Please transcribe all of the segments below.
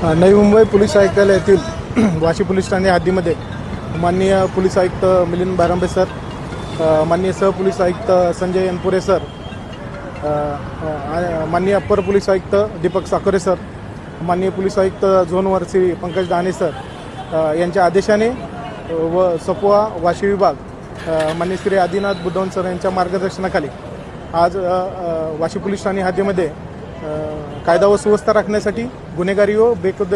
Navi Mumbai police आयुक्तालयातील Vashi police Thane हद्दीमध्ये माननीय police आयुक्त Milind बारंबे sir, माननीय सहपोलीस आयुक्त संजय अनपुरे सर, माननीय अप्पर पोलीस आयुक्त दीपक साकोरे सर, माननीय पोलीस आयुक्त झोन वर श्री पंकज दाणे सर यांच्या आदेशाने व सपोआ वाशी विभाग माननीय श्री आदिनाथ बुद्धवन सर यांच्या मार्गदर्शनाखाली आज वाशी पोलीस ठाणे हद्दीमध्ये कायदा व सुव्यवस्था राखण्यासाठी गुन्हेगारी व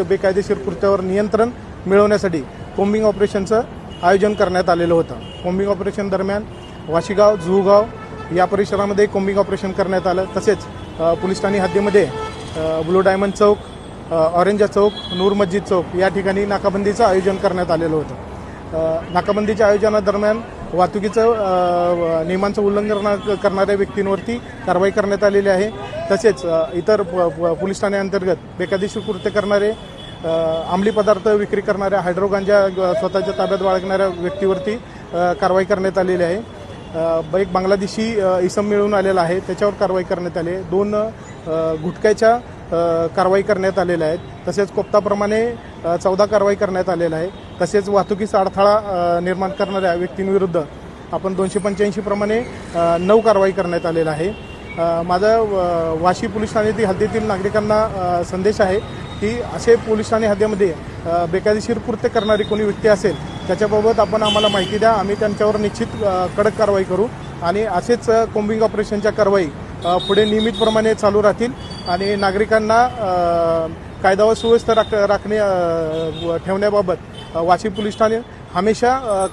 बेकायदेशीर कृत्यावर नियंत्रण मिळवण्यासाठी कोम्बिंग ऑपरेशनचं आयोजन करण्यात आलेलं होतं। कोम्बिंग ऑपरेशन दरम्यान वाशीगाव, जुहूगाव या परिसरामध्ये कोम्बिंग ऑपरेशन करण्यात आलं। तसेच पोलीस ठाणे हद्दीमध्ये ब्लू डायमंड चौक, ऑरेंजा चौक, नूर मस्जिद चौक या ठिकाणी नाकाबंदीचं आयोजन करण्यात आलेलं होतं। नाकाबंदीच्या आयोजनादरम्यान वाहतुकीचं नियमांचं उल्लंघन करणाऱ्या व्यक्तींवरती कारवाई करण्यात आलेली आहे। तसेच इतर पोलीस ठाण्याअंतर्गत बेकायदेशीर कृत्य करणारे, अंमली पदार्थ विक्री करणाऱ्या, हायड्रो गांजा स्वतःच्या ताब्यात बाळगणाऱ्या व्यक्तीवरती कारवाई करण्यात आलेली आहे। एक बांगलादेशी इसम मिळून आलेला आहे, त्याच्यावर कारवाई करण्यात आली आहे। 2 गुटख्याच्या कारवाई करण्यात आलेल्या आहेत। तसेच कोप्ताप्रमाणे 14 कारवाई करण्यात आलेल्या आहे। तसेच वाहतुकीचा अडथळा निर्माण करणाऱ्या व्यक्तींविरुद्ध आपण 285 प्रमाणे 9 कारवाई करण्यात आलेला आहे। माझा वाशी पोलीस ठाणे हद्दीतील नागरिकांना संदेश आहे की असे पोलीस ठाणे हद्दीमध्ये बेकायदेशीर कृत्य करणारी कोणी व्यक्ती असेल त्याच्याबाबत आपण आम्हाला माहिती द्या, आम्ही त्यांच्यावर निश्चित कडक कारवाई करू आणि असेच कोम्बिंग ऑपरेशनच्या कारवाई पुढे नियमितप्रमाणे चालू राहतील आणि नागरिकांना कायदा व सुव्यवस्था ठेवण्याबाबत वाशी पोलीस ठाणे हमेशा